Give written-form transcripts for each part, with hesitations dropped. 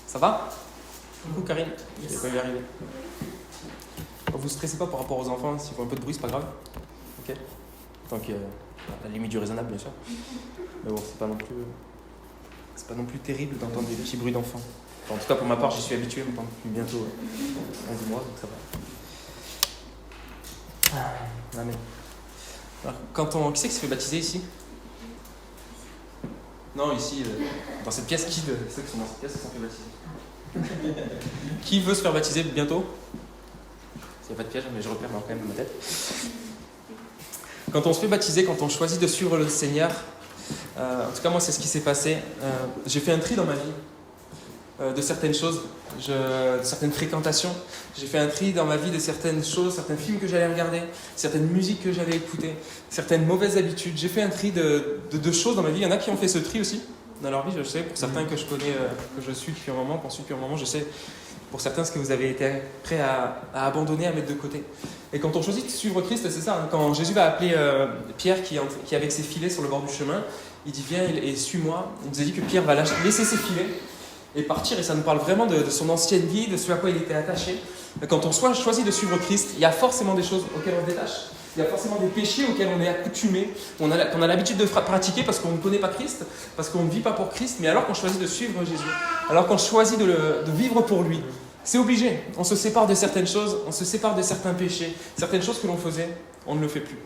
Ça va? Coucou Karine, je vais pas y arriver. Vous stressez pas par rapport aux enfants, s'ils font un peu de bruit, c'est pas grave. Ok? Tant que à la limite du raisonnable, bien sûr. Mais bon, c'est pas non plus terrible d'entendre des petits bruits d'enfants. Enfin, en tout cas, pour ma part, j'y suis habitué maintenant depuis bientôt 11 mois, donc ça va. Amen. Alors, qui c'est qui se fait baptiser ici? Non, ici, dans cette pièce, ceux qui sont dans cette pièce se sont fait baptiser? Qui veut se faire baptiser bientôt? Il n'y a pas de piège, mais je repère quand même dans ma tête. Quand on se fait baptiser, quand on choisit de suivre le Seigneur, en tout cas moi c'est ce qui s'est passé, j'ai fait un tri dans ma vie de certaines choses, de certaines fréquentations. J'ai fait un tri dans ma vie de certaines choses, certains films que j'allais regarder, certaines musiques que j'allais écouter, certaines mauvaises habitudes. J'ai fait un tri de choses dans ma vie. Il y en a qui ont fait ce tri aussi dans leur vie, je sais, pour certains que je connais, que je suis depuis un moment, qu'on suit depuis un moment, je sais pour certains ce que vous avez été prêts à abandonner, à mettre de côté. Et quand on choisit de suivre Christ, c'est ça. Quand Jésus va appeler Pierre qui est avec ses filets sur le bord du chemin, il dit viens et suis-moi. Il nous a dit que Pierre va laisser ses filets et partir. Et ça nous parle vraiment de son ancienne vie, de ce à quoi il était attaché. Quand on choisit de suivre Christ, il y a forcément des choses auxquelles on se détache. Il y a forcément des péchés auxquels on est accoutumé, qu'on a l'habitude de pratiquer parce qu'on ne connaît pas Christ, parce qu'on ne vit pas pour Christ, mais alors qu'on choisit de suivre Jésus, alors qu'on choisit de vivre pour lui, c'est obligé. On se sépare de certaines choses, on se sépare de certains péchés, certaines choses que l'on faisait, on ne le fait plus.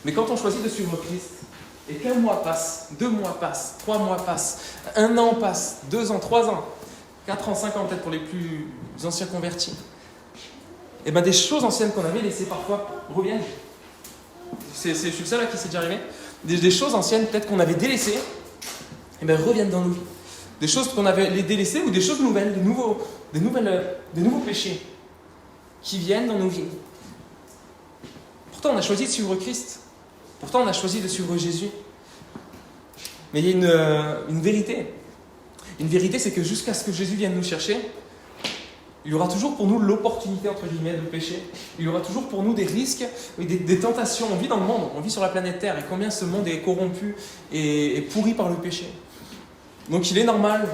Mais quand on choisit de suivre Christ, et qu'un mois passe, 2 mois passent, 3 mois passent, 1 an passe, 2 ans, 3 ans, 4 ans, 5 ans peut-être pour les plus anciens convertis, et bien des choses anciennes qu'on avait laissées parfois reviennent. Je suis le seul là qui s'est déjà arrivé. Des choses anciennes peut-être qu'on avait délaissées, et bien reviennent dans nos vies. Des choses qu'on avait délaissées ou des choses nouvelles, des nouveaux péchés qui viennent dans nos vies. Pourtant on a choisi de suivre Christ. Pourtant on a choisi de suivre Jésus. Mais il y a une vérité. Une vérité, c'est que jusqu'à ce que Jésus vienne nous chercher, il y aura toujours pour nous l'opportunité, entre guillemets, de pécher. Il y aura toujours pour nous des risques, des tentations. On vit dans le monde, on vit sur la planète Terre. Et combien ce monde est corrompu et pourri par le péché. Donc il est normal,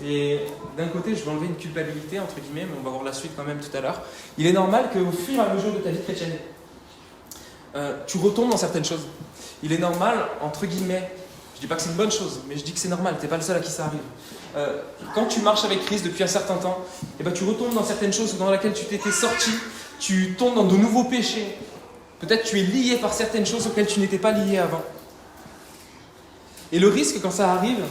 et d'un côté je vais enlever une culpabilité, entre guillemets, mais on va voir la suite quand même tout à l'heure. Il est normal qu'au fur et à mesure de ta vie chrétienne, tu retombes dans certaines choses. Il est normal, entre guillemets, je dis pas que c'est une bonne chose, mais je dis que c'est normal, t'es pas le seul à qui ça arrive. Quand tu marches avec Christ depuis un certain temps, et ben tu retombes dans certaines choses dans lesquelles tu t'étais sorti, tu tombes dans de nouveaux péchés. Peut-être tu es lié par certaines choses auxquelles tu n'étais pas lié avant. Et le risque quand ça arrive,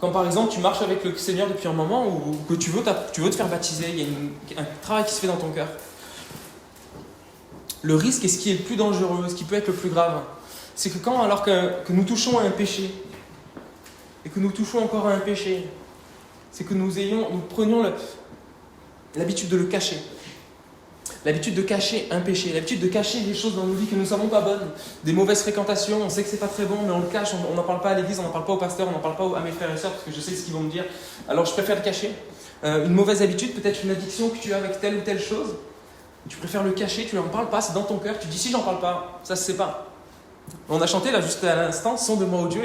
quand par exemple tu marches avec le Seigneur depuis un moment ou que tu veux te faire baptiser, il y a un travail qui se fait dans ton cœur. Le risque et ce qui est le plus dangereux, ce qui peut être le plus grave, c'est que alors que nous touchons à un péché, et que nous touchons encore à un péché, c'est que nous prenions l'habitude de le cacher. L'habitude de cacher un péché, l'habitude de cacher des choses dans nos vies que nous ne savons pas bonnes, des mauvaises fréquentations, on sait que c'est pas très bon, mais on le cache, on n'en parle pas à l'église, on n'en parle pas au pasteur, on n'en parle pas à mes frères et sœurs, parce que je sais ce qu'ils vont me dire, alors je préfère le cacher. Une mauvaise habitude, peut-être une addiction que tu as avec telle ou telle chose, tu préfères le cacher, tu n'en parles pas, c'est dans ton cœur, tu dis si j'en parle pas, ça se sait pas. On a chanté là juste à l'instant, sonde-moi ô Dieu,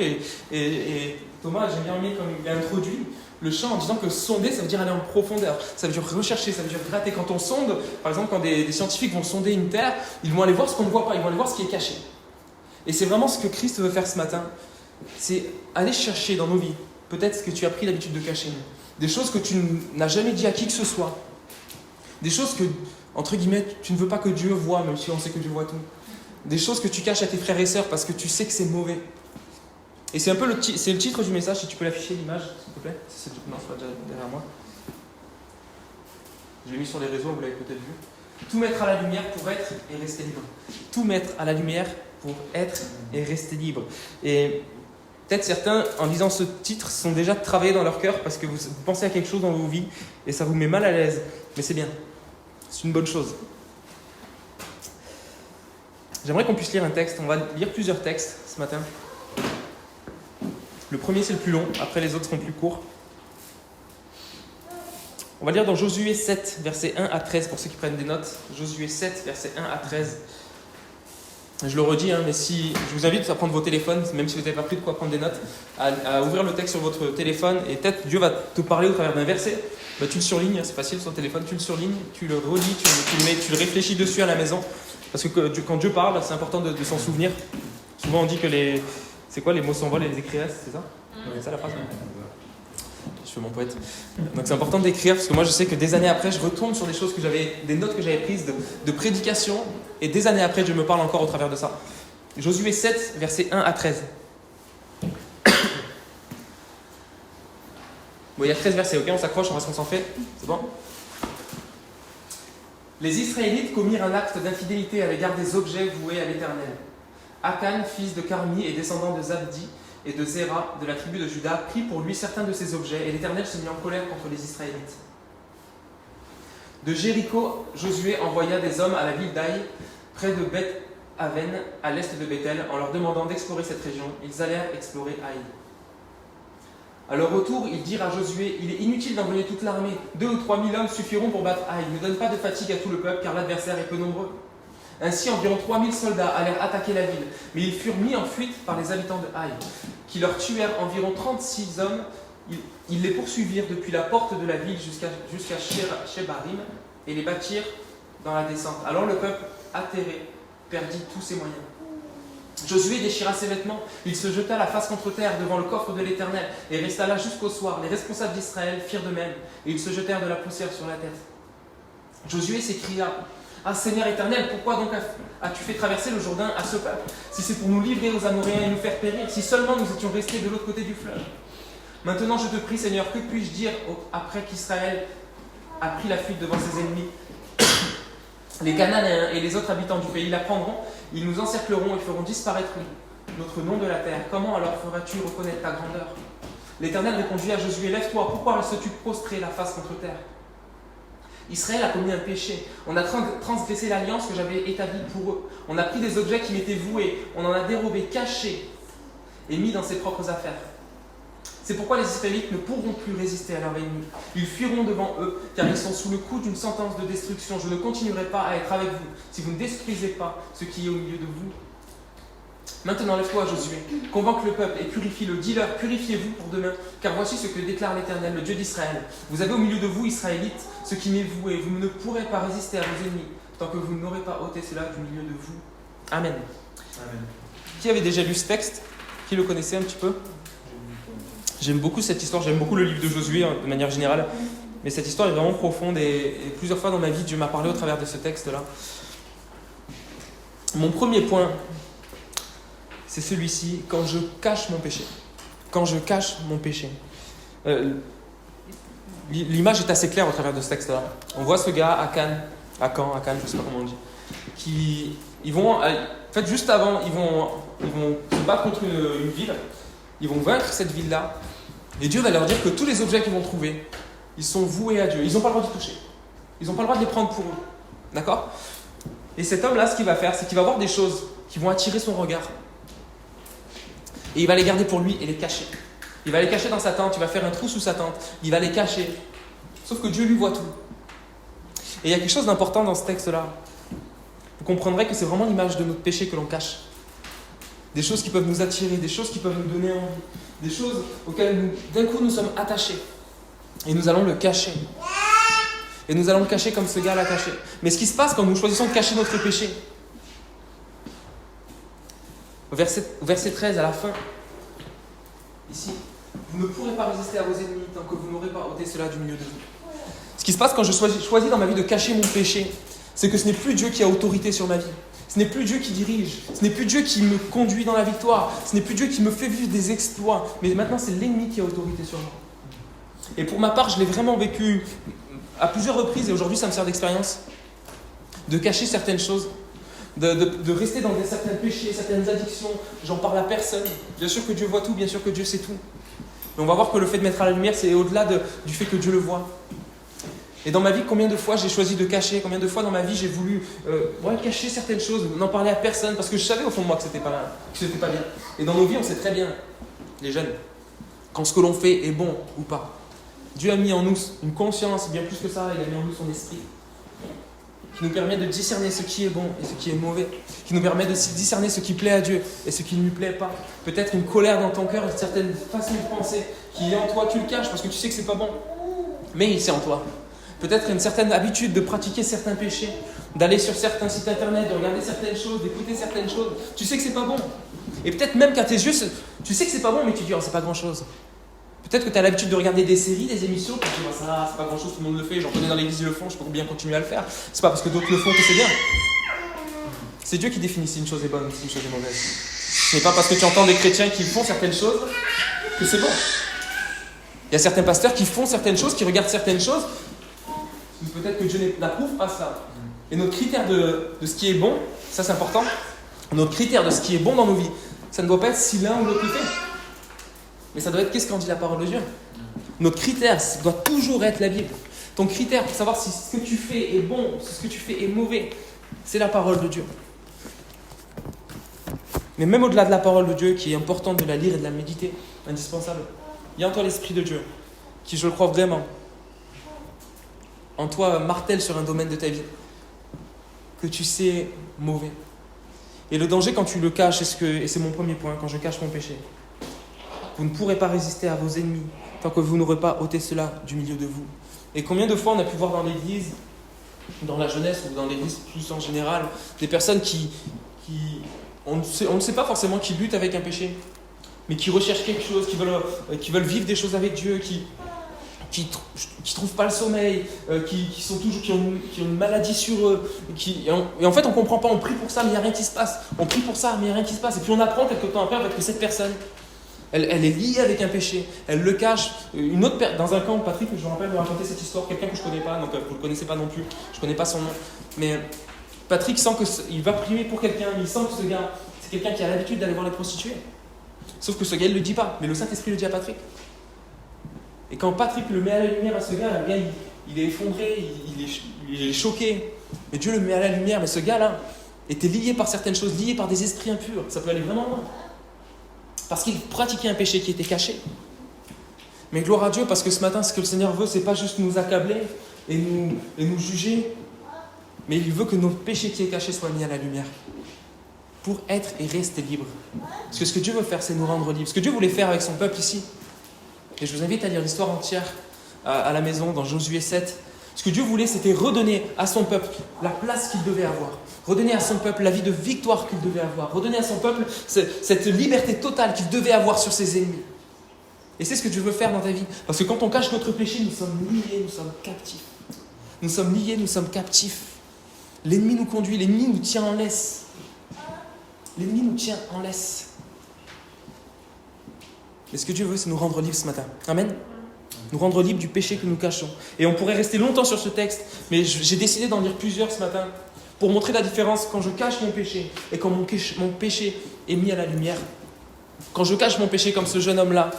et Thomas, j'ai bien aimé comme il a introduit le chant en disant que sonder, ça veut dire aller en profondeur, ça veut dire rechercher, ça veut dire gratter. Quand on sonde, par exemple, quand des scientifiques vont sonder une terre, ils vont aller voir ce qu'on ne voit pas, ils vont aller voir ce qui est caché. Et c'est vraiment ce que Christ veut faire ce matin, c'est aller chercher dans nos vies, peut-être ce que tu as pris l'habitude de cacher, des choses que tu n'as jamais dit à qui que ce soit, des choses que, entre guillemets, tu ne veux pas que Dieu voie, même si on sait que Dieu voit tout, des choses que tu caches à tes frères et sœurs parce que tu sais que c'est mauvais. Et c'est un peu le titre du message, si tu peux l'afficher l'image, s'il te plaît. Non, c'est pas déjà derrière moi. Je l'ai mis sur les réseaux, vous l'avez peut-être vu. Tout mettre à la lumière pour être et rester libre. Tout mettre à la lumière pour être et rester libre. Et peut-être certains, en lisant ce titre, sont déjà travaillés dans leur cœur parce que vous pensez à quelque chose dans vos vies et ça vous met mal à l'aise. Mais c'est bien. C'est une bonne chose. J'aimerais qu'on puisse lire un texte. On va lire plusieurs textes ce matin. Le premier, c'est le plus long. Après, les autres seront plus courts. On va lire dans Josué 7, versets 1 à 13, pour ceux qui prennent des notes. Josué 7, versets 1 à 13. Je le redis, mais si je vous invite à prendre vos téléphones, même si vous n'avez pas pris de quoi prendre des notes, à ouvrir le texte sur votre téléphone et peut-être Dieu va te parler au travers d'un verset. Tu le surlignes, c'est facile sur le téléphone, tu le surlignes, tu le relis, tu le réfléchis dessus à la maison. Parce que quand Dieu parle, c'est important de s'en souvenir. Souvent on dit que c'est quoi, les mots s'envolent et les écrits restent, c'est ça? C'est ça la phrase? Je fais mon poète. Donc c'est important d'écrire parce que moi je sais que des années après, je retourne sur des notes que j'avais prises de prédication et des années après, Dieu me parle encore au travers de ça. Josué 7, versets 1 à 13. Bon, il y a 13 versets, ok, on s'accroche, on voit ce qu'on s'en fait. C'est bon? Les Israélites commirent un acte d'infidélité à l'égard des objets voués à l'Éternel. Akan, fils de Carmi et descendant de Zabdi, et de Zéra, de la tribu de Juda, prit pour lui certains de ces objets, et l'Éternel se mit en colère contre les Israélites. De Jéricho, Josué envoya des hommes à la ville d'Aï, près de Beth-Aven, à l'est de Bethel, en leur demandant d'explorer cette région. Ils allèrent explorer Aï. À leur retour, ils dirent à Josué, « Il est inutile d'envoyer toute l'armée. 2 ou 3 000 hommes suffiront pour battre Aï. Ne donne pas de fatigue à tout le peuple, car l'adversaire est peu nombreux. » Ainsi, environ 3 000 soldats allèrent attaquer la ville, mais ils furent mis en fuite par les habitants de Haï, qui leur tuèrent environ 36 hommes. Ils les poursuivirent depuis la porte de la ville jusqu'à Shebarim et les battirent dans la descente. Alors le peuple, atterré, perdit tous ses moyens. Josué déchira ses vêtements, il se jeta la face contre terre devant le coffre de l'Éternel et resta là jusqu'au soir. Les responsables d'Israël firent de même, et ils se jetèrent de la poussière sur la tête. Josué s'écria, « Ah Seigneur éternel, pourquoi donc as-tu fait traverser le Jourdain à ce peuple, si c'est pour nous livrer aux Amoréens et nous faire périr, si seulement nous étions restés de l'autre côté du fleuve? Maintenant je te prie Seigneur, que puis-je dire après qu'Israël a pris la fuite devant ses ennemis? Les Cananéens et les autres habitants du pays l'apprendront, ils nous encercleront et feront disparaître notre nom de la terre. Comment alors feras-tu reconnaître ta grandeur? » L'Éternel répondit à Josué, « Lève-toi, pourquoi restes-tu prostré la face contre terre? Israël a commis un péché. On a transgressé l'alliance que j'avais établie pour eux. On a pris des objets qui m'étaient voués. On en a dérobé, caché et mis dans ses propres affaires. C'est pourquoi les Israélites ne pourront plus résister à leurs ennemis. Ils fuiront devant eux, car ils sont sous le coup d'une sentence de destruction. Je ne continuerai pas à être avec vous si vous ne détruisez pas ce qui est au milieu de vous. Maintenant, lève-toi, Josué, convainc le peuple et purifie-le. Dis-leur, purifiez-vous pour demain, car voici ce que déclare l'Éternel, le Dieu d'Israël. Vous avez au milieu de vous, Israélites, ce qui m'est voué. Vous ne pourrez pas résister à vos ennemis, tant que vous n'aurez pas ôté cela du milieu de vous. Amen. Amen. Qui avait déjà lu ce texte? Qui le connaissait un petit peu? J'aime beaucoup cette histoire, j'aime beaucoup le livre de Josué de manière générale, mais cette histoire est vraiment profonde et plusieurs fois dans ma vie, Dieu m'a parlé au travers de ce texte-là. Mon premier point, c'est celui-ci, quand je cache mon péché. Quand je cache mon péché. L'image est assez claire au travers de ce texte-là. On voit ce gars, Akan, je ne sais pas comment on dit, juste avant, ils vont se battre contre une ville, ils vont vaincre cette ville-là, et Dieu va leur dire que tous les objets qu'ils vont trouver, ils sont voués à Dieu. Ils n'ont pas le droit d'y toucher. Ils n'ont pas le droit de les prendre pour eux. D'accord? Et cet homme-là, ce qu'il va faire, c'est qu'il va voir des choses qui vont attirer son regard. Et il va les garder pour lui et les cacher. Il va les cacher dans sa tente, il va faire un trou sous sa tente, il va les cacher. Sauf que Dieu lui voit tout. Et il y a quelque chose d'important dans ce texte-là. Vous comprendrez que c'est vraiment l'image de notre péché que l'on cache. Des choses qui peuvent nous attirer, des choses qui peuvent nous donner envie, des choses auxquelles d'un coup nous sommes attachés. Et nous allons le cacher. Et nous allons le cacher comme ce gars l'a caché. Mais ce qui se passe quand nous choisissons de cacher notre péché, au verset 13 à la fin, ici, vous ne pourrez pas résister à vos ennemis tant que vous n'aurez pas ôté cela du milieu de vous. Ce qui se passe quand je choisis dans ma vie de cacher mon péché, c'est que ce n'est plus Dieu qui a autorité sur ma vie. Ce n'est plus Dieu qui dirige. Ce n'est plus Dieu qui me conduit dans la victoire. Ce n'est plus Dieu qui me fait vivre des exploits. Mais maintenant, c'est l'ennemi qui a autorité sur moi. Et pour ma part, je l'ai vraiment vécu à plusieurs reprises, et aujourd'hui, ça me sert d'expérience, de cacher certaines choses, de rester dans certains péchés, certaines addictions. J'en parle à personne. Bien sûr que Dieu voit tout, bien sûr que Dieu sait tout. Mais on va voir que le fait de mettre à la lumière, c'est au-delà du fait que Dieu le voit. Et dans ma vie, combien de fois j'ai choisi de cacher, combien de fois dans ma vie j'ai voulu cacher certaines choses, n'en parler à personne, parce que je savais au fond de moi que c'était pas bien. Et dans nos vies, on sait très bien, les jeunes, quand ce que l'on fait est bon ou pas. Dieu a mis en nous une conscience, bien plus que ça, il a mis en nous son esprit. qui nous permet de discerner ce qui est bon et ce qui est mauvais, qui nous permet de discerner ce qui plaît à Dieu et ce qui ne lui plaît pas. Peut-être une colère dans ton cœur, une certaine façon de penser qui est en toi, tu le caches parce que tu sais que c'est pas bon, mais c'est en toi. Peut-être une certaine habitude de pratiquer certains péchés, d'aller sur certains sites internet, de regarder certaines choses, d'écouter certaines choses. Tu sais que c'est pas bon. Et peut-être même qu'à tes yeux, tu sais que c'est pas bon, mais tu dis, oh, c'est pas grand-chose. Peut-être que tu as l'habitude de regarder des séries, des émissions, tu te dis, oh, ça, c'est pas grand-chose, tout le monde le fait, j'en connais dans l'église, ils le font, je peux bien continuer à le faire. C'est pas parce que d'autres le font que c'est bien. C'est Dieu qui définit si une chose est bonne ou si une chose est mauvaise. Ce n'est pas parce que tu entends des chrétiens qui font certaines choses que c'est bon. Il y a certains pasteurs qui font certaines choses, qui regardent certaines choses. Peut-être que Dieu n'approuve pas ça. Et notre critère de ce qui est bon, ça c'est important, notre critère de ce qui est bon dans nos vies, ça ne doit pas être si l'un ou l'autre le fait. Mais ça doit être qu'est-ce qu'en dit la parole de Dieu. Notre critère doit toujours être la Bible. Ton critère pour savoir si ce que tu fais est bon, si ce que tu fais est mauvais, c'est la parole de Dieu. Mais même au-delà de la parole de Dieu, qui est important de la lire et de la méditer, indispensable, il y a en toi l'Esprit de Dieu, qui je le crois vraiment, en toi martèle sur un domaine de ta vie que tu sais mauvais. Et le danger quand tu le caches, et c'est mon premier point, quand je cache mon péché, vous ne pourrez pas résister à vos ennemis tant que vous n'aurez pas ôté cela du milieu de vous. Et combien de fois on a pu voir dans l'église, dans la jeunesse ou dans l'église plus en général, des personnes qui on ne sait pas forcément qui luttent avec un péché, mais qui recherchent quelque chose, qui veulent vivre des choses avec Dieu, qui trouvent pas le sommeil, qui ont une maladie sur eux, et en fait on comprend pas, on prie pour ça mais il n'y a rien qui se passe, on prie pour ça mais il n'y a rien qui se passe, et puis on apprend quelques temps après en fait, que cette personne, elle est liée avec un péché, elle le cache. Dans un camp, Patrick, je me rappelle, me raconter cette histoire, quelqu'un que je connais pas, donc vous ne le connaissez pas non plus, je connais pas son nom, mais Patrick sent qu'il va prier pour quelqu'un, il sent que ce gars, c'est quelqu'un qui a l'habitude d'aller voir les prostituées, sauf que ce gars il le dit pas, mais le Saint-Esprit le dit à Patrick. Et quand Patrick le met à la lumière à ce gars, le gars il est effondré, il est choqué. Mais Dieu le met à la lumière. Mais ce gars-là était lié par certaines choses, lié par des esprits impurs. Ça peut aller vraiment loin. Parce qu'il pratiquait un péché qui était caché. Mais gloire à Dieu, parce que ce matin, ce que le Seigneur veut, c'est pas juste nous accabler et nous juger, mais il veut que nos péchés qui est caché soient mis à la lumière. Pour être et rester libres. Parce que ce que Dieu veut faire, c'est nous rendre libres. Ce que Dieu voulait faire avec son peuple ici, et je vous invite à lire l'histoire entière à la maison, dans Josué 7. Ce que Dieu voulait, c'était redonner à son peuple la place qu'il devait avoir. Redonner à son peuple la vie de victoire qu'il devait avoir. Redonner à son peuple cette liberté totale qu'il devait avoir sur ses ennemis. Et c'est ce que Dieu veut faire dans ta vie. Parce que quand on cache notre péché, nous sommes liés, nous sommes captifs. Nous sommes liés, nous sommes captifs. L'ennemi nous conduit, l'ennemi nous tient en laisse. L'ennemi nous tient en laisse. Mais ce que Dieu veut, c'est nous rendre libres ce matin. Amen. Nous rendre libres du péché que nous cachons. Et on pourrait rester longtemps sur ce texte, mais j'ai décidé d'en lire plusieurs ce matin pour montrer la différence quand je cache mon péché et quand mon péché est mis à la lumière. Quand je cache mon péché comme ce jeune homme-là,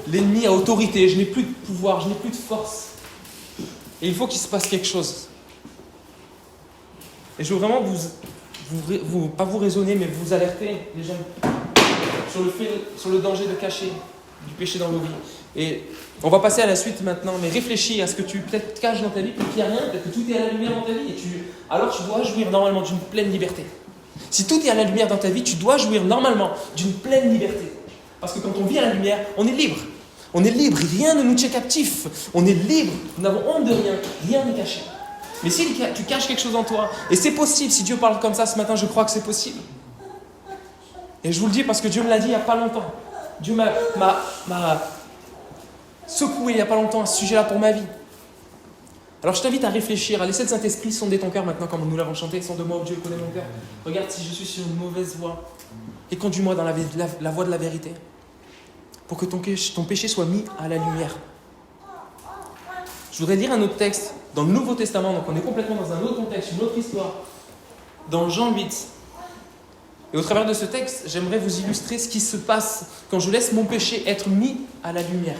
l'ennemi a autorité, je n'ai plus de pouvoir, je n'ai plus de force. Et il faut qu'il se passe quelque chose. Et je veux vraiment pas vous raisonner, mais vous alerter, les gens, sur le danger de cacher du péché dans nos vies. Et on va passer à la suite maintenant, mais réfléchis à ce que tu peut-être caches dans ta vie, peut-être qu'il n'y a rien, peut-être que tout est à la lumière dans ta vie, alors tu dois jouir normalement d'une pleine liberté. Si tout est à la lumière dans ta vie, tu dois jouir normalement d'une pleine liberté. Parce que quand on vit à la lumière, on est libre. On est libre, rien ne nous tient captif. On est libre, nous n'avons honte de rien, rien n'est caché. Mais si tu caches quelque chose en toi, et c'est possible, si Dieu parle comme ça ce matin, je crois que c'est possible. Et je vous le dis parce que Dieu me l'a dit il n'y a pas longtemps. Dieu m'a secoué il n'y a pas longtemps à ce sujet-là pour ma vie. Alors je t'invite à réfléchir, à laisser le Saint-Esprit sonder ton cœur maintenant, comme nous l'avons chanté, sonde-moi, Dieu connaît mon cœur. Regarde si je suis sur une mauvaise voie et conduis-moi dans la voie de la vérité pour que ton péché soit mis à la lumière. Je voudrais lire un autre texte dans le Nouveau Testament, donc on est complètement dans un autre contexte, une autre histoire, dans Jean 8. Et au travers de ce texte, j'aimerais vous illustrer ce qui se passe quand je laisse mon péché être mis à la lumière.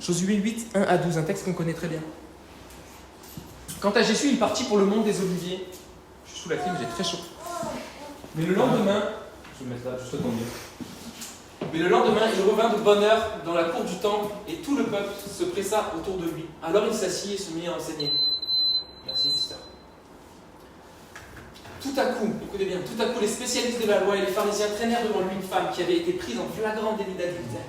Josué 8, 1 à 12, un texte qu'on connaît très bien. Quant à Jésus, il partit pour le mont des Oliviers. Je suis sous la clim, j'ai très chaud. Mais le lendemain, je vais mettre là, juste tomber. Mais le lendemain, il revint de bonne heure dans la cour du temple et tout le peuple se pressa autour de lui. Alors il s'assit et se mit à enseigner. tout à coup, écoutez bien, tout à coup, les spécialistes de la loi et les pharisiens traînèrent devant lui une femme qui avait été prise en flagrant délit d'adultère.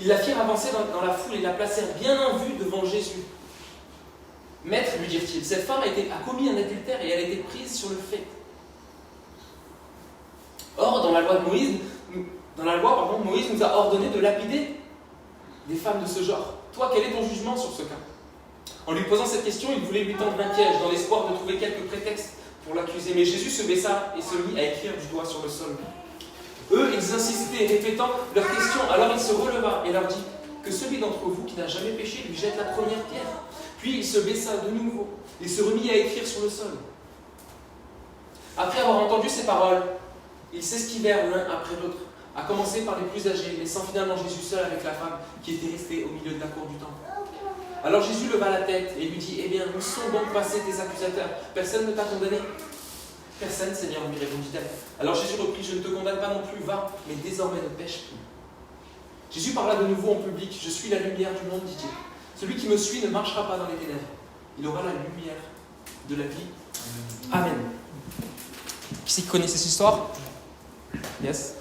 Ils la firent avancer dans la foule et la placèrent bien en vue devant Jésus. Maître, lui dirent-ils, cette femme a commis un adultère et elle a été prise sur le fait. Or, dans la loi, Moïse nous a ordonné de lapider des femmes de ce genre. Toi, quel est ton jugement sur ce cas? En lui posant cette question, il voulait lui tendre un piège, dans l'espoir de trouver quelques prétextes pour l'accuser. Mais Jésus se baissa et se mit à écrire du doigt sur le sol. Eux, ils insistaient, répétant leur question. Alors il se releva et leur dit que celui d'entre vous qui n'a jamais péché lui jette la première pierre. Puis il se baissa de nouveau et se remit à écrire sur le sol. Après avoir entendu ces paroles, ils s'esquivèrent l'un après l'autre, à commencer par les plus âgés, laissant finalement Jésus seul avec la femme qui était restée au milieu de la cour du temple. Alors Jésus leva la tête et lui dit, eh bien, où sont donc passés tes accusateurs? Personne ne t'a condamné? Personne, Seigneur, lui répondit-elle. Alors Jésus reprit, je ne te condamne pas non plus, va, mais désormais ne pêche plus. Jésus parla de nouveau en public, je suis la lumière du monde, dit-il. Celui qui me suit ne marchera pas dans les ténèbres. Il aura la lumière de la vie. Amen. Qui c'est qui connaît cette histoire? Yes.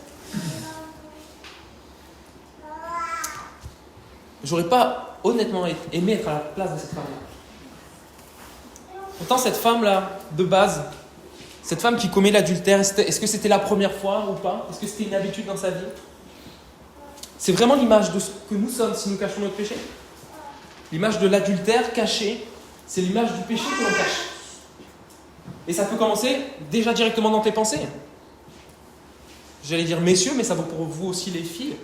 J'aurais pas honnêtement aimé être à la place de cette femme-là. Pourtant, cette femme-là, de base, cette femme qui commet l'adultère, est-ce que c'était la première fois ou pas? Est-ce que c'était une habitude dans sa vie? C'est vraiment l'image de ce que nous sommes si nous cachons notre péché. L'image de l'adultère caché, c'est l'image du péché que l'on cache. Et ça peut commencer déjà directement dans tes pensées. J'allais dire messieurs, mais ça vaut pour vous aussi les filles.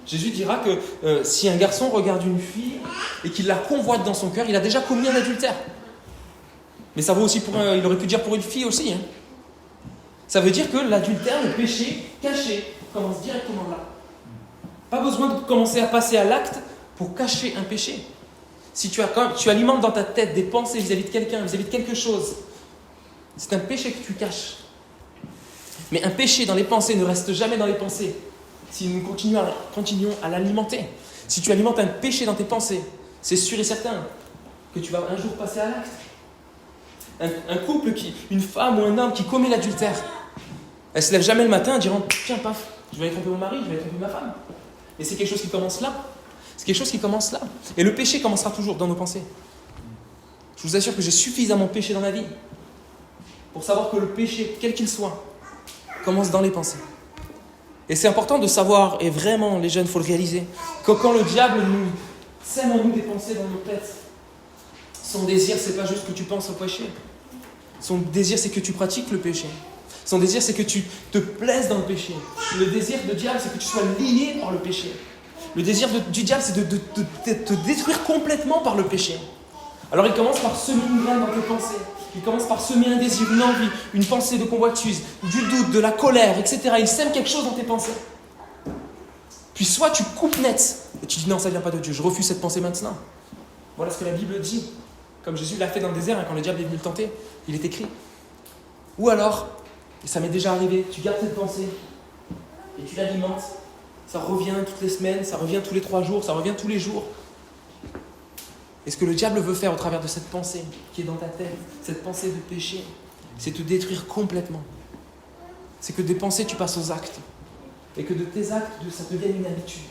Jésus dira que si un garçon regarde une fille et qu'il la convoite dans son cœur, il a déjà commis un adultère. Mais ça vaut aussi il aurait pu dire pour une fille aussi. Hein. Ça veut dire que l'adultère, le péché caché, commence directement là. Pas besoin de commencer à passer à l'acte pour cacher un péché. Si tu alimentes dans ta tête des pensées vis-à-vis de quelqu'un, vis-à-vis de quelque chose, c'est un péché que tu caches. Mais un péché dans les pensées ne reste jamais dans les pensées si nous continuons à l'alimenter. Si tu alimentes un péché dans tes pensées, c'est sûr et certain que tu vas un jour passer à l'acte. Un couple, une femme ou un homme qui commet l'adultère, elle ne se lève jamais le matin en disant « Tiens, paf, je vais aller tromper mon mari, je vais aller tromper ma femme. » Mais c'est quelque chose qui commence là. C'est quelque chose qui commence là. Et le péché commencera toujours dans nos pensées. Je vous assure que j'ai suffisamment péché dans ma vie pour savoir que le péché, quel qu'il soit, commence dans les pensées. Et c'est important de savoir, et vraiment les jeunes, il faut le réaliser, que quand le diable nous sème en nous des pensées dans nos têtes, son désir, c'est pas juste que tu penses au péché. Son désir, c'est que tu pratiques le péché. Son désir, c'est que tu te plaises dans le péché. Le désir du diable, c'est que tu sois lié par le péché. Le désir du diable, c'est de te détruire complètement par le péché. Alors il commence par semer une graine dans tes pensées. Il commence par semer un désir, une envie, une pensée de convoitise, du doute, de la colère, etc. Il sème quelque chose dans tes pensées. Puis soit tu coupes net et tu dis non, ça ne vient pas de Dieu, je refuse cette pensée maintenant. Voilà ce que la Bible dit. Comme Jésus l'a fait dans le désert, quand le diable est venu le tenter, il est écrit. Ou alors, et ça m'est déjà arrivé, tu gardes cette pensée et tu l'alimentes. Ça revient toutes les semaines, ça revient tous les 3 jours, ça revient tous les jours. Et ce que le diable veut faire au travers de cette pensée qui est dans ta tête, cette pensée de péché, c'est te détruire complètement. C'est que des pensées, tu passes aux actes. Et que de tes actes, ça devienne une habitude.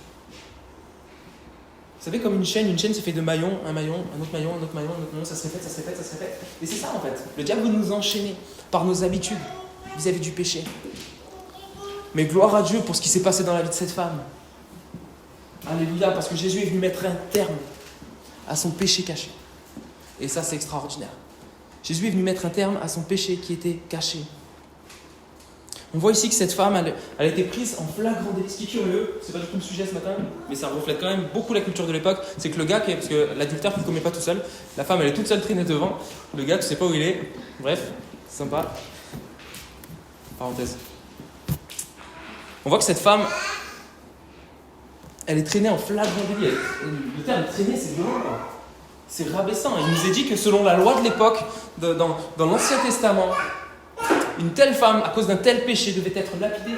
Vous savez, comme une chaîne se fait de maillons, un maillon, un autre maillon, un autre maillon, un autre maillon, ça se répète, ça se répète, ça se répète. Et c'est ça en fait. Le diable veut nous enchaîner par nos habitudes vis-à-vis du péché. Mais gloire à Dieu pour ce qui s'est passé dans la vie de cette femme. Alléluia, parce que Jésus est venu mettre un terme à son péché caché. Et ça, c'est extraordinaire. Jésus est venu mettre un terme à son péché qui était caché. On voit ici que cette femme, elle a été prise en flagrant délit. Ce qui est curieux, c'est pas du tout le sujet ce matin, mais ça reflète quand même beaucoup la culture de l'époque. C'est que le gars, parce que l'adultère, tu ne le commets pas tout seul. La femme, elle est toute seule traînée devant. Le gars, tu sais pas où il est. Bref, sympa. Parenthèse. On voit que cette femme, elle est traînée en flagrant délit. Le terme traîner, c'est violent, quoi. C'est rabaissant. Il nous est dit que selon la loi de l'époque, dans l'Ancien Testament, une telle femme, à cause d'un tel péché, devait être lapidée.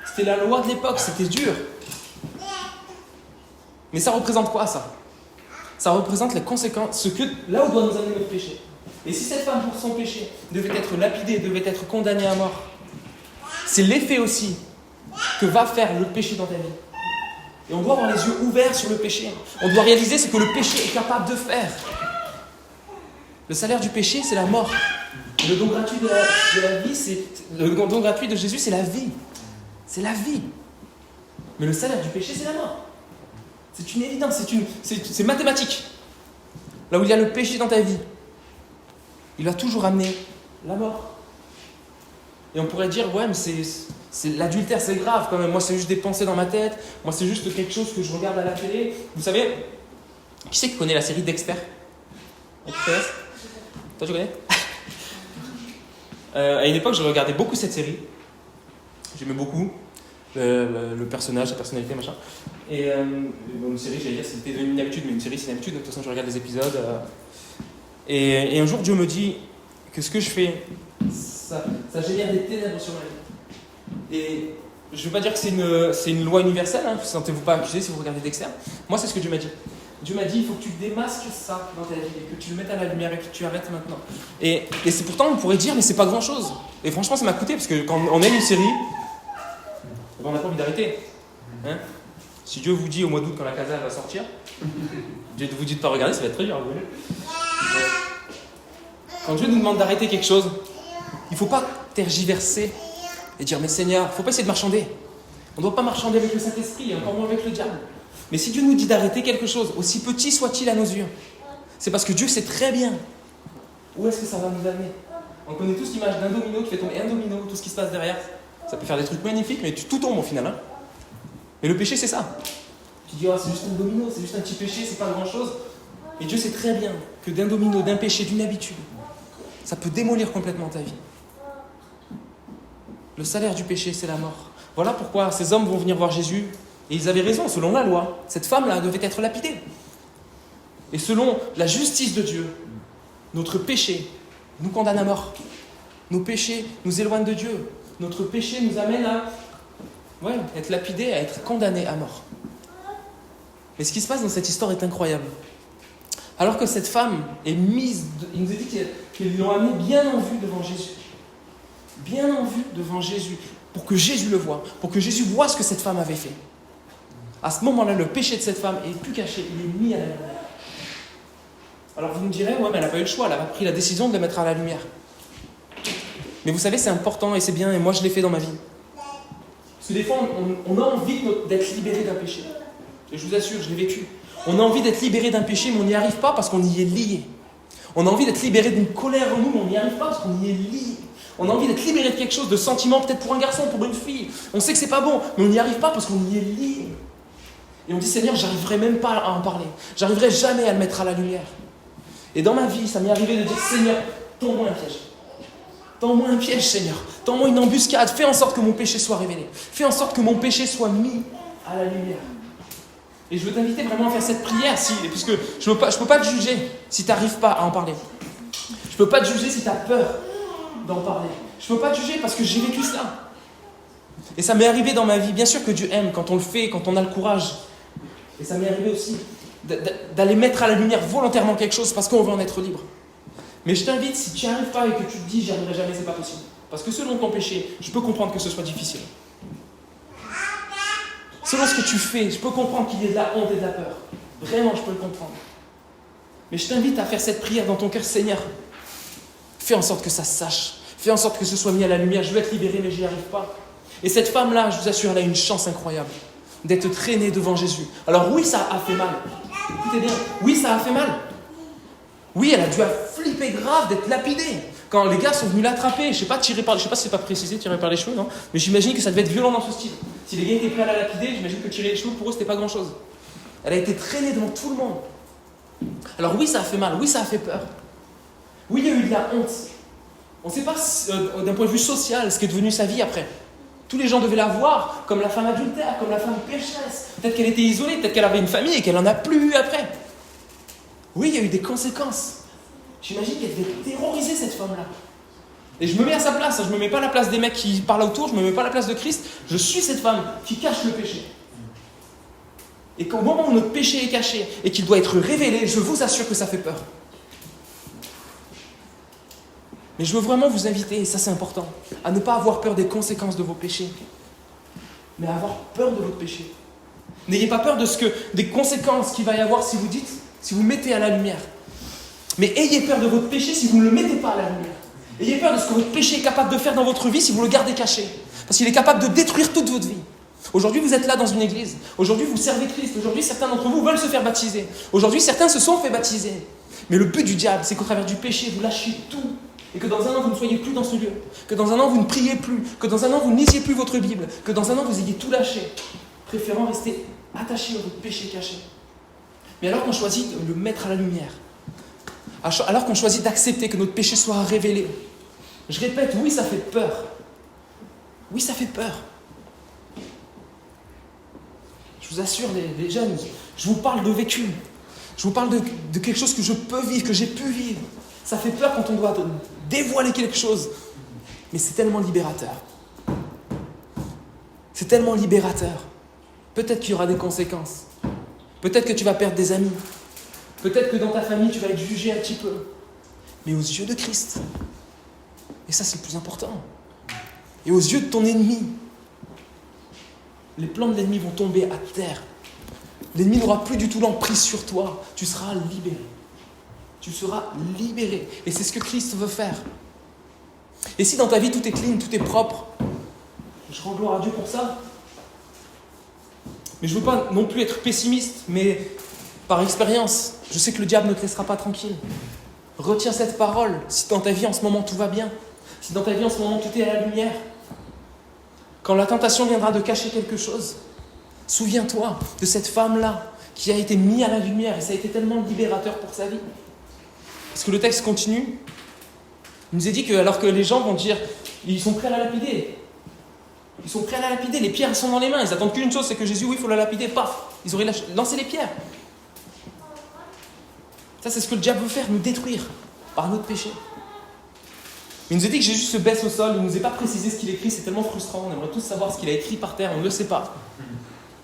C'était la loi de l'époque, c'était dur. Mais ça représente quoi, ça? Ça représente les conséquences, là où doit nous amener notre péché. Et si cette femme, pour son péché, devait être lapidée, devait être condamnée à mort, c'est l'effet aussi que va faire le péché dans ta vie. Et on doit avoir les yeux ouverts sur le péché. On doit réaliser ce que le péché est capable de faire. Le salaire du péché, c'est la mort. Le don gratuit de la vie, le don gratuit de Jésus, c'est la vie. C'est la vie. Mais le salaire du péché, c'est la mort. C'est une évidence, c'est mathématique. Là où il y a le péché dans ta vie, il va toujours amener la mort. Et on pourrait dire, ouais, mais c'est l'adultère, c'est grave quand même. Moi, c'est juste des pensées dans ma tête. Moi, c'est juste quelque chose que je regarde à la télé. Vous savez, qui c'est qui connaît la série Dexter? Tu connais? Toi, tu connais? À une époque, je regardais beaucoup cette série. J'aimais beaucoup le personnage, la personnalité, machin. Et une série, j'allais dire, c'était devenu une habitude, mais une série, c'est une habitude. De toute façon, je regarde les épisodes. Et un jour, Dieu me dit que ce que je fais, ça génère des ténèbres sur ma vie. Et je ne veux pas dire que c'est une loi universelle, hein, sentez-vous pas accusé si vous regardez Dexter. Moi, c'est ce que Dieu m'a dit. Dieu m'a dit, il faut que tu démasques ça dans ta vie, et que tu le mettes à la lumière et que tu arrêtes maintenant. Et c'est pourtant, on pourrait dire, mais c'est pas grand-chose. Et franchement, ça m'a coûté, parce que quand on aime une série, on n'a pas envie d'arrêter. Hein? Si Dieu vous dit au mois d'août, quand la casa va sortir, Dieu vous dit de ne pas regarder, ça va être très dur à vous. Quand Dieu nous demande d'arrêter quelque chose, il ne faut pas tergiverser et dire, mais Seigneur, il ne faut pas essayer de marchander. On ne doit pas marchander avec le Saint-Esprit, et encore moins avec le diable. Mais si Dieu nous dit d'arrêter quelque chose, aussi petit soit-il à nos yeux, c'est parce que Dieu sait très bien où est-ce que ça va nous amener. On connaît tous l'image d'un domino qui fait tomber un domino, tout ce qui se passe derrière. Ça peut faire des trucs magnifiques, mais tout tombe au final. Hein. Et le péché, c'est ça. Tu dis, oh, c'est juste un domino, c'est juste un petit péché, c'est pas grand-chose. Et Dieu sait très bien que d'un domino, d'un péché, d'une habitude, ça peut démolir complètement ta vie. Le salaire du péché, c'est la mort. Voilà pourquoi ces hommes vont venir voir Jésus. Et ils avaient raison, selon la loi. Cette femme-là devait être lapidée. Et selon la justice de Dieu, notre péché nous condamne à mort. Nos péchés nous éloignent de Dieu. Notre péché nous amène à être lapidé, à être condamné à mort. Mais ce qui se passe dans cette histoire est incroyable. Alors que cette femme est mise, il nous a dit qu'ils l'ont amenée bien en vue devant Jésus. Bien en vue devant Jésus, pour que Jésus le voie, pour que Jésus voie ce que cette femme avait fait. À ce moment-là, le péché de cette femme est plus caché, il est mis à la lumière. Alors vous me direz, ouais, mais elle n'a pas eu le choix, elle a pris la décision de le mettre à la lumière. Mais vous savez, c'est important et c'est bien, et moi je l'ai fait dans ma vie. Parce que des fois, on a envie d'être libéré d'un péché. Et je vous assure, je l'ai vécu. On a envie d'être libéré d'un péché, mais on n'y arrive pas parce qu'on y est lié. On a envie d'être libéré d'une colère en nous, mais on n'y arrive pas parce qu'on y est lié. On a envie d'être libéré de quelque chose, de sentiment, peut-être pour un garçon, pour une fille. On sait que c'est pas bon, mais on n'y arrive pas parce qu'on y est lié. Et on dit, Seigneur, j'arriverai même pas à en parler. J'arriverai jamais à le mettre à la lumière. Et dans ma vie, ça m'est arrivé de dire, Seigneur, tends-moi un piège. Tends-moi un piège, Seigneur. Tends-moi une embuscade. Fais en sorte que mon péché soit révélé. Fais en sorte que mon péché soit mis à la lumière. Et je veux t'inviter vraiment à faire cette prière, puisque je peux pas te juger si tu n'arrives pas à en parler. Je peux pas te juger si tu as peur d'en parler. Je peux pas te juger parce que j'ai vécu cela. Et ça m'est arrivé dans ma vie. Bien sûr que Dieu aime quand on le fait, quand on a le courage. Et ça m'est arrivé aussi d'aller mettre à la lumière volontairement quelque chose parce qu'on veut en être libre. Mais je t'invite, si tu n'y arrives pas et que tu te dis, j'y arriverai jamais, c'est pas possible. Parce que selon ton péché, je peux comprendre que ce soit difficile. Selon ce que tu fais, je peux comprendre qu'il y ait de la honte et de la peur. Vraiment, je peux le comprendre. Mais je t'invite à faire cette prière dans ton cœur, Seigneur. Fais en sorte que ça se sache. Fais en sorte que ce soit mis à la lumière. Je veux être libéré, mais je n'y arrive pas. Et cette femme-là, je vous assure, elle a une chance incroyable d'être traînée devant Jésus. Alors oui, ça a fait mal. Écoutez bien, oui, ça a fait mal. Oui, elle a dû flipper grave d'être lapidée. Quand les gars sont venus l'attraper, je sais pas si c'est pas précisé, tirer par les cheveux, non? Mais j'imagine que ça devait être violent dans ce style. Si les gars étaient prêts à la lapider, j'imagine que tirer les cheveux, pour eux, c'était pas grand-chose. Elle a été traînée devant tout le monde. Alors oui, ça a fait mal, oui, ça a fait peur. Oui, il y a eu de la honte. On ne sait pas d'un point de vue social ce qu'est devenu sa vie après. Tous les gens devaient la voir comme la femme adultère, comme la femme pécheresse. Peut-être qu'elle était isolée, peut-être qu'elle avait une famille et qu'elle n'en a plus eu après. Oui, il y a eu des conséquences. J'imagine qu'elle devait terroriser cette femme-là. Et je me mets à sa place, je ne me mets pas à la place des mecs qui parlent autour, je ne me mets pas à la place de Christ, je suis cette femme qui cache le péché. Et qu'au moment où notre péché est caché et qu'il doit être révélé, je vous assure que ça fait peur. Mais je veux vraiment vous inviter, et ça c'est important, à ne pas avoir peur des conséquences de vos péchés, mais à avoir peur de votre péché. N'ayez pas peur des conséquences qu'il va y avoir si vous mettez à la lumière. Mais ayez peur de votre péché si vous ne le mettez pas à la lumière. Ayez peur de ce que votre péché est capable de faire dans votre vie si vous le gardez caché. Parce qu'il est capable de détruire toute votre vie. Aujourd'hui, vous êtes là dans une église. Aujourd'hui, vous servez Christ. Aujourd'hui, certains d'entre vous veulent se faire baptiser. Aujourd'hui, certains se sont fait baptiser. Mais le but du diable, c'est qu'au travers du péché, vous lâchiez tout. Et que dans un an, vous ne soyez plus dans ce lieu. Que dans un an, vous ne priez plus. Que dans un an, vous ne lisiez plus votre Bible. Que dans un an, vous ayez tout lâché. Préférant rester attaché à votre péché caché. Mais alors qu'on choisit de le mettre à la lumière, alors qu'on choisit d'accepter que notre péché soit révélé, je répète, oui, ça fait peur. Oui, ça fait peur. Je vous assure, les jeunes, je vous parle de vécu. Je vous parle de quelque chose que je peux vivre, que j'ai pu vivre. Ça fait peur quand on doit dévoiler quelque chose. Mais c'est tellement libérateur. C'est tellement libérateur. Peut-être qu'il y aura des conséquences. Peut-être que tu vas perdre des amis. Peut-être que dans ta famille, tu vas être jugé un petit peu. Mais aux yeux de Christ. Et ça, c'est le plus important. Et aux yeux de ton ennemi, les plans de l'ennemi vont tomber à terre. L'ennemi n'aura plus du tout l'emprise sur toi. Tu seras libéré. Tu seras libéré. Et c'est ce que Christ veut faire. Et si dans ta vie, tout est clean, tout est propre, je rends gloire à Dieu pour ça. Mais je ne veux pas non plus être pessimiste, mais par expérience, je sais que le diable ne te laissera pas tranquille. Retiens cette parole. Si dans ta vie en ce moment tout va bien, si dans ta vie en ce moment tout est à la lumière, quand la tentation viendra de cacher quelque chose, souviens-toi de cette femme-là qui a été mise à la lumière et ça a été tellement libérateur pour sa vie. Parce que le texte continue. Il nous est dit que alors que les gens vont dire, ils sont prêts à la lapider. Ils sont prêts à la lapider, les pierres sont dans les mains, ils attendent qu'une chose, c'est que Jésus, oui, il faut la lapider, paf, ils auraient lancé les pierres. Ça, c'est ce que le diable veut faire, nous détruire par notre péché. Il nous a dit que Jésus se baisse au sol, il ne nous a pas précisé ce qu'il écrit, c'est tellement frustrant, on aimerait tous savoir ce qu'il a écrit par terre, on ne le sait pas.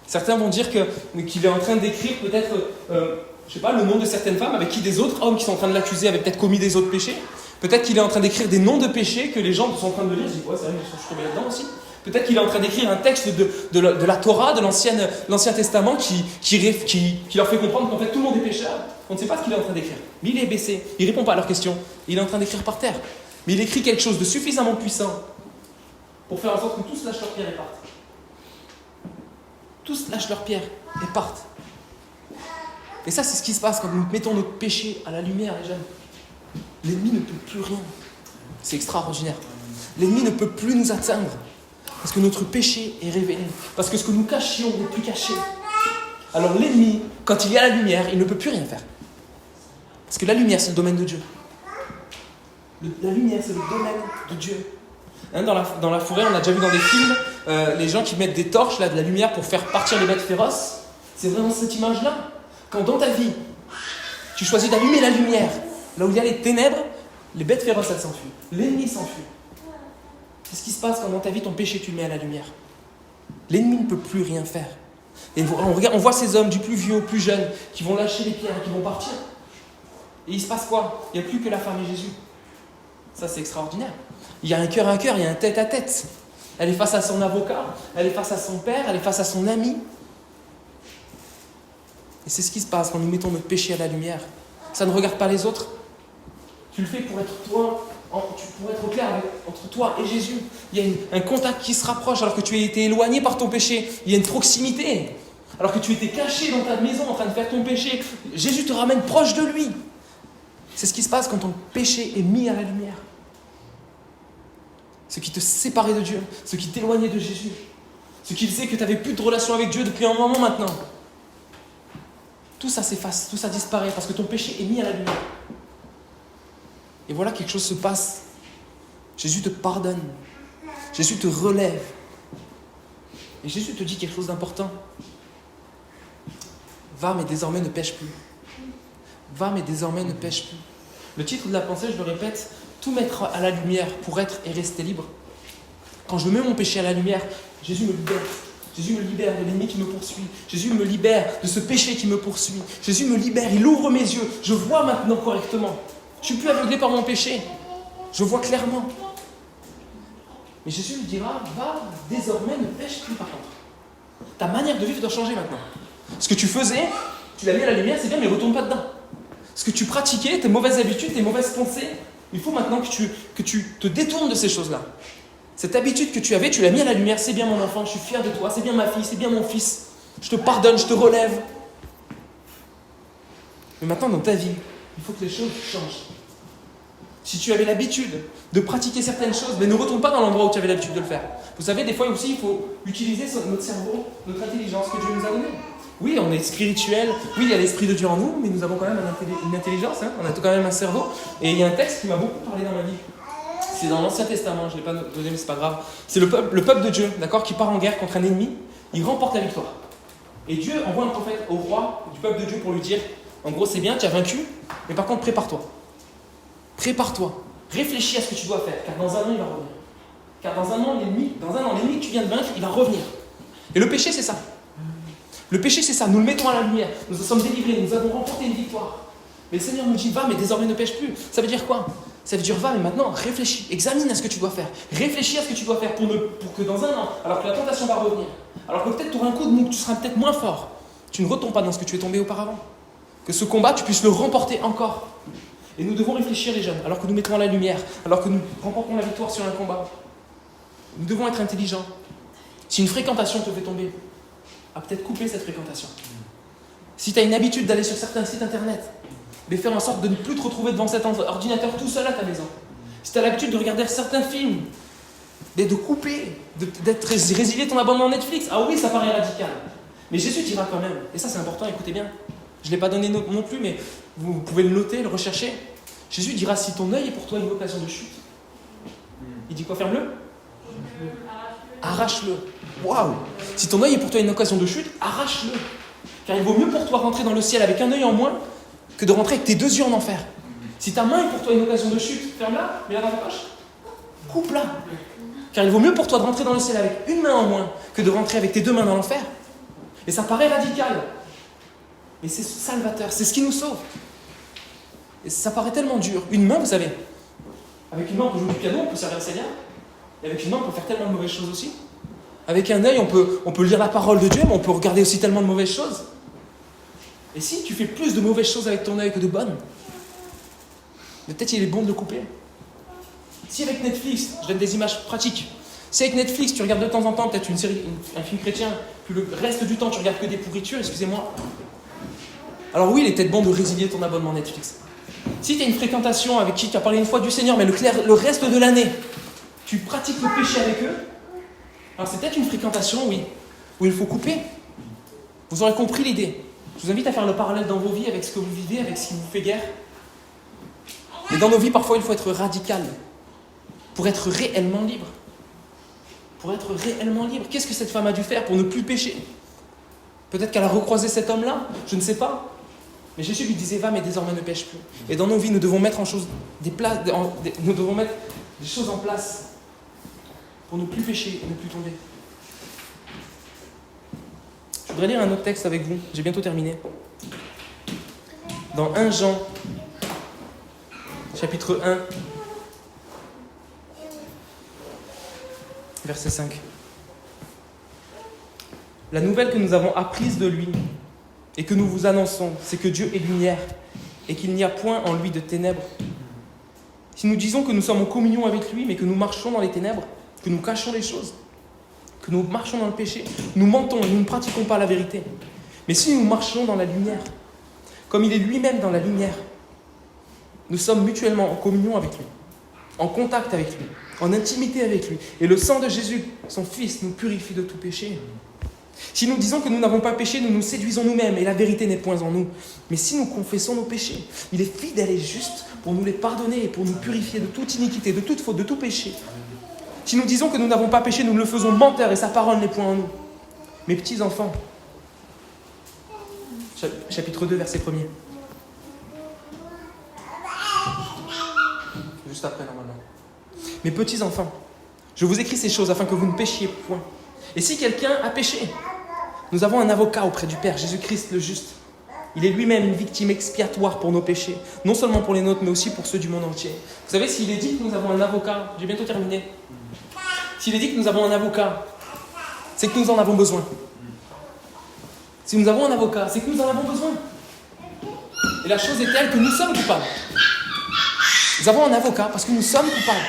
Certains vont dire qu'il est en train d'écrire peut-être, je sais pas, le nom de certaines femmes avec qui des autres hommes qui sont en train de l'accuser avaient peut-être commis des autres péchés. Peut-être qu'il est en train d'écrire des noms de péchés que les gens sont en train de lire, je dis, ouais, c'est vrai, je suis tombé là-dedans aussi. Peut-être qu'il est en train d'écrire un texte de la Torah, de l'Ancien Testament, qui leur fait comprendre qu'en fait tout le monde est pécheur. On ne sait pas ce qu'il est en train d'écrire. Mais il est baissé, il ne répond pas à leurs questions. Il est en train d'écrire par terre. Mais il écrit quelque chose de suffisamment puissant pour faire en sorte que tous lâchent leurs pierres et partent. Tous lâchent leurs pierres et partent. Et ça, c'est ce qui se passe quand nous mettons notre péché à la lumière, les jeunes. L'ennemi ne peut plus rien. C'est extraordinaire. L'ennemi ne peut plus nous atteindre. Parce que notre péché est révélé. Parce que ce que nous cachions n'est plus caché. Alors l'ennemi, quand il y a la lumière, il ne peut plus rien faire. Parce que la lumière, c'est le domaine de Dieu. La lumière, c'est le domaine de Dieu. Hein, dans la forêt, on a déjà vu dans des films, les gens qui mettent des torches, là, de la lumière pour faire partir les bêtes féroces. C'est vraiment cette image-là. Quand dans ta vie, tu choisis d'allumer la lumière, là où il y a les ténèbres, les bêtes féroces, elles s'enfuient. L'ennemi s'enfuit. C'est ce qui se passe quand dans ta vie, ton péché, tu le mets à la lumière. L'ennemi ne peut plus rien faire. Et on voit ces hommes, du plus vieux au plus jeune, qui vont lâcher les pierres et qui vont partir. Et il se passe quoi? Il n'y a plus que la femme et Jésus. Ça, c'est extraordinaire. Il y a un cœur à cœur, il y a un tête à tête. Elle est face à son avocat, elle est face à son père, elle est face à son ami. Et c'est ce qui se passe quand nous mettons notre péché à la lumière. Ça ne regarde pas les autres. Tu le fais pour être toi, pour être au clair entre toi et Jésus. Il y a un contact qui se rapproche alors que tu as été éloigné par ton péché. Il y a une proximité. Alors que tu étais caché dans ta maison en train de faire ton péché, Jésus te ramène proche de lui. C'est ce qui se passe quand ton péché est mis à la lumière. Ce qui te séparait de Dieu, ce qui t'éloignait de Jésus, ce qui faisait que tu n'avais plus de relation avec Dieu depuis un moment maintenant. Tout ça s'efface, tout ça disparaît parce que ton péché est mis à la lumière. Et voilà, quelque chose se passe. Jésus te pardonne. Jésus te relève. Et Jésus te dit quelque chose d'important. Va, mais désormais ne pêche plus. Va, mais désormais ne pêche plus. Le titre de la pensée, je le répète, tout mettre à la lumière pour être et rester libre. Quand je mets mon péché à la lumière, Jésus me libère. Jésus me libère de l'ennemi qui me poursuit. Jésus me libère de ce péché qui me poursuit. Jésus me libère, il ouvre mes yeux. Je vois maintenant correctement. Je ne suis plus aveuglé par mon péché. Je vois clairement. Mais Jésus lui dira, va, désormais ne pêche plus par contre. Ta manière de vivre doit changer maintenant. Ce que tu faisais, tu l'as mis à la lumière, c'est bien, mais retourne pas dedans. Ce que tu pratiquais, tes mauvaises habitudes, tes mauvaises pensées, il faut maintenant que tu te détournes de ces choses-là. Cette habitude que tu avais, tu l'as mis à la lumière, c'est bien mon enfant, je suis fier de toi, c'est bien ma fille, c'est bien mon fils. Je te pardonne, je te relève. Mais maintenant, dans ta vie, il faut que les choses changent. Si tu avais l'habitude de pratiquer certaines choses, mais ne retourne pas dans l'endroit où tu avais l'habitude de le faire. Vous savez, des fois aussi, il faut utiliser notre cerveau, notre intelligence que Dieu nous a donnée. Oui, on est spirituel, oui, il y a l'Esprit de Dieu en nous, mais nous avons quand même une intelligence, hein, on a quand même un cerveau. Et il y a un texte qui m'a beaucoup parlé dans ma vie. C'est dans l'Ancien Testament, je ne l'ai pas donné, mais c'est pas grave. C'est le peuple de Dieu, d'accord, qui part en guerre contre un ennemi, il remporte la victoire. Et Dieu envoie un prophète au roi du peuple de Dieu pour lui dire, en gros, c'est bien, tu as vaincu, mais par contre, prépare-toi. Prépare-toi. Réfléchis à ce que tu dois faire, car dans un an, il va revenir. Car dans un an, l'ennemi que tu viens de vaincre, il va revenir. Et le péché, c'est ça. Le péché, c'est ça. Nous le mettons à la lumière. Nous en sommes délivrés. Nous avons remporté une victoire. Mais le Seigneur nous dit, va, mais désormais ne pêche plus. Ça veut dire quoi? Ça veut dire, va, mais maintenant, réfléchis. Examine à ce que tu dois faire. Réfléchis à ce que tu dois faire pour que dans un an, alors que la tentation va revenir, alors que peut-être tu auras un coup de mou, que tu seras peut-être moins fort, tu ne retombes pas dans ce que tu es tombé auparavant. Que ce combat, tu puisses le remporter encore. Et nous devons réfléchir, les jeunes, alors que nous mettons à la lumière, alors que nous remportons la victoire sur un combat. Nous devons être intelligents. Si une fréquentation te fait tomber, peut-être couper cette fréquentation. Si tu as une habitude d'aller sur certains sites internet, de faire en sorte de ne plus te retrouver devant cet ordinateur tout seul à ta maison. Si tu as l'habitude de regarder certains films, de couper, d'être résilier ton abonnement Netflix, ah oui, ça paraît radical. Mais Jésus dira quand même, et ça c'est important, écoutez bien, je ne l'ai pas donné non plus, mais vous pouvez le noter, le rechercher. Jésus dira, si ton œil est pour toi une occasion de chute, il dit quoi? Ferme-le? Arrache-le. Waouh! Si ton œil est pour toi une occasion de chute, arrache-le. Car il vaut mieux pour toi rentrer dans le ciel avec un œil en moins que de rentrer avec tes deux yeux en enfer. Si ta main est pour toi une occasion de chute, ferme-la, mets-la dans ta poche. Coupe-la. Car il vaut mieux pour toi de rentrer dans le ciel avec une main en moins que de rentrer avec tes deux mains dans l'enfer. Et ça paraît radical. Mais c'est salvateur, c'est ce qui nous sauve. Et ça paraît tellement dur. Une main, vous savez, avec une main on peut jouer du piano, on peut servir le Seigneur. Et avec une main on peut faire tellement de mauvaises choses aussi. Avec un œil, on peut lire la parole de Dieu, mais on peut regarder aussi tellement de mauvaises choses. Et si tu fais plus de mauvaises choses avec ton œil que de bonnes, peut-être il est bon de le couper. Si avec Netflix, je donne des images pratiques, si avec Netflix tu regardes de temps en temps peut-être une série, un film chrétien, puis le reste du temps tu regardes que des pourritures, excusez-moi. Alors oui, il est peut-être bon de résilier ton abonnement Netflix. Si tu as une fréquentation avec qui tu as parlé une fois du Seigneur, mais le reste de l'année, tu pratiques le péché avec eux, alors c'est peut-être une fréquentation, oui, où il faut couper. Vous aurez compris l'idée. Je vous invite à faire le parallèle dans vos vies avec ce que vous vivez, avec ce qui vous fait guerre. Mais dans nos vies, parfois, il faut être radical pour être réellement libre. Pour être réellement libre. Qu'est-ce que cette femme a dû faire pour ne plus pécher? Peut-être qu'elle a recroisé cet homme-là, je ne sais pas. Mais Jésus lui disait, va, mais désormais ne pêche plus. Et dans nos vies, nous devons mettre nous devons mettre des choses en place pour ne plus pécher et ne plus tomber. Je voudrais lire un autre texte avec vous. J'ai bientôt terminé. Dans 1 Jean, chapitre 1, verset 5. La nouvelle que nous avons apprise de lui et que nous vous annonçons, c'est que Dieu est lumière et qu'il n'y a point en lui de ténèbres. Si nous disons que nous sommes en communion avec lui, mais que nous marchons dans les ténèbres, que nous cachons les choses, que nous marchons dans le péché, nous mentons et nous ne pratiquons pas la vérité. Mais si nous marchons dans la lumière, comme il est lui-même dans la lumière, nous sommes mutuellement en communion avec lui, en contact avec lui, en intimité avec lui. Et le sang de Jésus, son Fils, nous purifie de tout péché. Si nous disons que nous n'avons pas péché, nous nous séduisons nous-mêmes et la vérité n'est point en nous. Mais si nous confessons nos péchés, il est fidèle et juste pour nous les pardonner et pour nous purifier de toute iniquité, de toute faute, de tout péché. Si nous disons que nous n'avons pas péché, nous le faisons menteur et sa parole n'est point en nous. Mes petits enfants, chapitre 2, verset 1er. Juste après, normalement. Mes petits enfants, je vous écris ces choses afin que vous ne péchiez point. Et si quelqu'un a péché, nous avons un avocat auprès du Père, Jésus-Christ le juste. Il est lui-même une victime expiatoire pour nos péchés, non seulement pour les nôtres, mais aussi pour ceux du monde entier. Vous savez, s'il est dit que nous avons un avocat, j'ai bientôt terminé. S'il est dit que nous avons un avocat, c'est que nous en avons besoin. Si nous avons un avocat, c'est que nous en avons besoin. Et la chose est telle que nous sommes coupables. Nous avons un avocat parce que nous sommes coupables.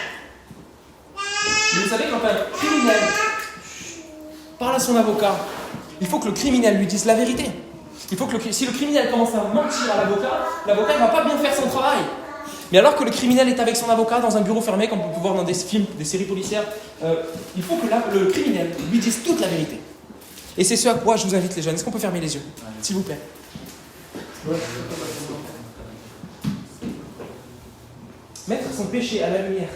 Mais vous savez, quand un criminel parle à son avocat, il faut que le criminel lui dise la vérité. Il faut que si le criminel commence à mentir à l'avocat, l'avocat ne va pas bien faire son travail. Mais alors que le criminel est avec son avocat dans un bureau fermé, comme on peut voir dans des films, des séries policières, il faut que le criminel lui dise toute la vérité. Et c'est ce à quoi je vous invite les jeunes. Est-ce qu'on peut fermer les yeux, s'il vous plaît? Mettre son péché à la lumière.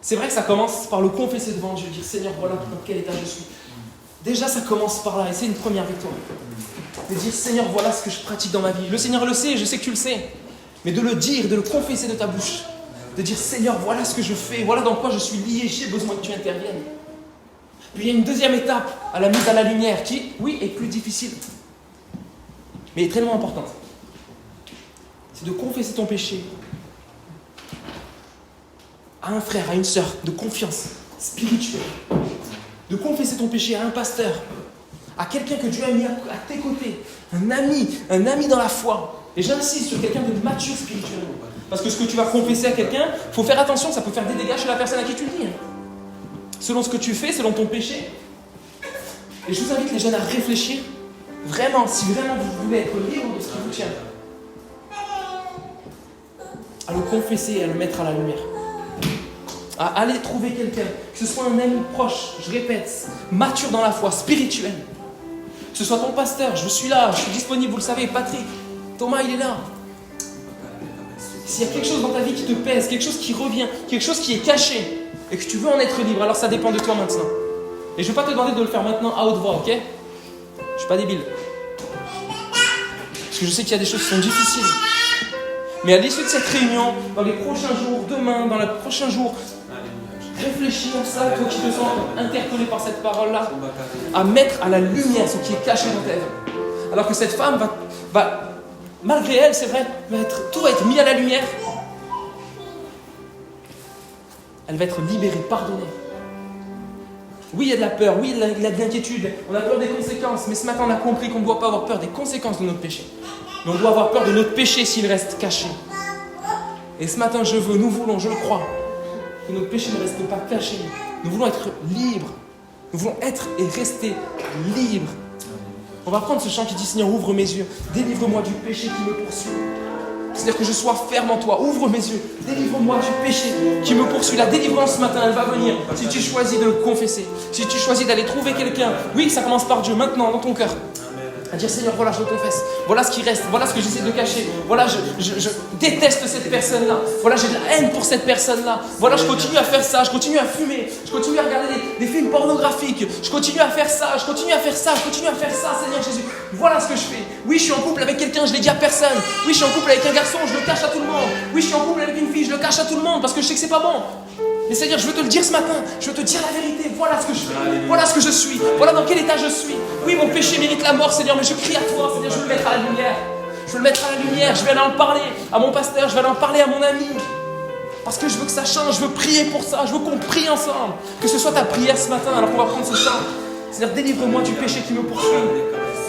C'est vrai que ça commence par le confesser devant Dieu, dire Seigneur, voilà dans quel état je suis. Déjà, ça commence par là, et c'est une première victoire. De dire Seigneur, voilà ce que je pratique dans ma vie. Le Seigneur le sait, je sais que tu le sais. Mais de le dire, de le confesser de ta bouche. De dire Seigneur, voilà ce que je fais, voilà dans quoi je suis lié, j'ai besoin que tu interviennes. Puis il y a une deuxième étape à la mise à la lumière qui, oui, est plus difficile, mais est tellement importante. C'est de confesser ton péché à un frère, à une sœur de confiance spirituelle. De confesser ton péché à un pasteur, à quelqu'un que Dieu a mis à tes côtés, un ami dans la foi. Et j'insiste sur quelqu'un de mature spirituellement. Parce que ce que tu vas confesser à quelqu'un, il faut faire attention, ça peut faire des dégâts chez la personne à qui tu le dis. Selon ce que tu fais, selon ton péché. Et je vous invite les jeunes à réfléchir, vraiment, si vraiment vous voulez être libre de ce qui vous tient, à le confesser et à le mettre à la lumière. À aller trouver quelqu'un, que ce soit un ami proche, je répète, mature dans la foi, spirituelle. Que ce soit ton pasteur, je suis là, je suis disponible, vous le savez, Patrick, Thomas, il est là. S'il y a quelque chose dans ta vie qui te pèse, quelque chose qui revient, quelque chose qui est caché, et que tu veux en être libre, alors ça dépend de toi maintenant. Et je ne vais pas te demander de le faire maintenant à haute voix, ok? Je ne suis pas débile. Parce que je sais qu'il y a des choses qui sont difficiles. Mais à l'issue de cette réunion, dans les prochains jours, demain, dans les prochains jours, réfléchis à ça, toi qui te sens interpellé par cette parole-là, à mettre à la lumière ce qui est caché dans ta vie. Alors que cette femme va malgré elle, c'est vrai, tout va être mis à la lumière. Elle va être libérée, pardonnée. Oui, il y a de la peur, oui, il y a de l'inquiétude, on a peur des conséquences, mais ce matin on a compris qu'on ne doit pas avoir peur des conséquences de notre péché. Mais on doit avoir peur de notre péché s'il reste caché. Et ce matin, nous voulons, je le crois, que notre péché ne reste pas caché. Nous voulons être libres. Nous voulons être et rester libres. On va prendre ce chant qui dit Seigneur, ouvre mes yeux, délivre-moi du péché qui me poursuit. C'est-à-dire que je sois ferme en toi, ouvre mes yeux, délivre-moi du péché qui me poursuit. La délivrance ce matin, elle va venir si tu choisis de le confesser, si tu choisis d'aller trouver quelqu'un. Oui, ça commence par Dieu, maintenant, dans ton cœur. À dire Seigneur, voilà, je le confesse, voilà ce qui reste, voilà ce que j'essaie de cacher, voilà, je déteste cette personne-là, voilà, j'ai de la haine pour cette personne-là, voilà, je continue à faire ça, je continue à fumer, je continue à regarder des films pornographiques, je continue à faire ça, je continue à faire ça, Seigneur Jésus, voilà ce que je fais. Oui, je suis en couple avec quelqu'un, je ne l'ai dit à personne. Oui, je suis en couple avec un garçon, je le cache à tout le monde. Oui, je suis en couple avec une fille, je le cache à tout le monde parce que je sais que c'est pas bon. Mais Seigneur, je veux te le dire ce matin, je veux te dire la vérité, voilà ce que je fais, voilà ce que je suis, voilà dans quel état je suis. Oui, mon péché mérite la mort, Seigneur, mais je crie à toi, Seigneur, je veux le mettre à la lumière. Je veux le mettre à la lumière, je vais aller en parler à mon pasteur, je vais aller en parler à mon ami. Parce que je veux que ça change, je veux prier pour ça, je veux qu'on prie ensemble. Que ce soit ta prière ce matin, alors qu'on va prendre ce chant. Seigneur, délivre-moi du péché qui me poursuit.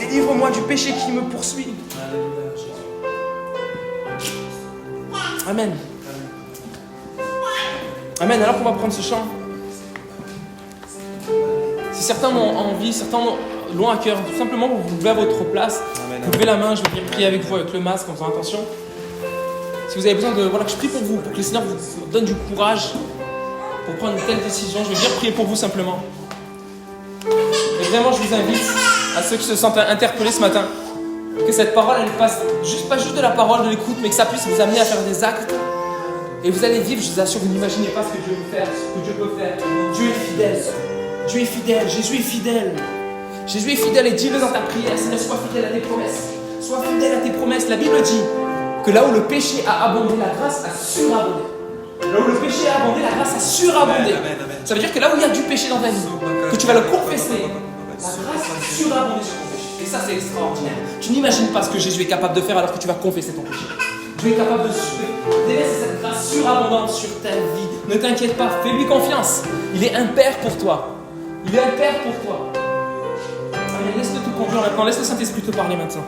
Délivre-moi du péché qui me poursuit. Amen. Amen. Alors qu'on va prendre ce chant. Si certains ont envie, certains l'ont à cœur, tout simplement vous vous levez à votre place, vous levez la main, je vais venir prier avec vous avec le masque en faisant attention. Si vous avez besoin que je prie pour vous, pour que le Seigneur vous donne du courage pour prendre une telle décision, je vais venir prier pour vous simplement. Et vraiment, je vous invite à ceux qui se sentent interpellés ce matin, que cette parole, elle passe pas juste de la parole, de l'écoute, mais que ça puisse vous amener à faire des actes. Et vous allez vivre, je vous assure, vous n'imaginez pas ce que Dieu veut faire, ce que Dieu peut faire. Dieu est fidèle. Dieu est fidèle. Jésus est fidèle. Jésus est fidèle et dis-le dans ta prière, Seigneur, sois fidèle à tes promesses. Sois fidèle à tes promesses. La Bible dit que là où le péché a abondé, la grâce a surabondé. Là où le péché a abondé, la grâce a surabondé. Ça veut dire que là où il y a du péché dans ta vie, que tu vas le confesser, la grâce va surabonder sur ton péché. Et ça, c'est extraordinaire. Tu n'imagines pas ce que Jésus est capable de faire alors que tu vas confesser ton péché. Dieu est capable de déverser cette grâce surabondante sur ta vie. Ne t'inquiète pas, fais-lui confiance. Il est un père pour toi. Il est un père pour toi. Allez, laisse-le tout conduire maintenant. Laisse le Saint-Esprit te parler maintenant.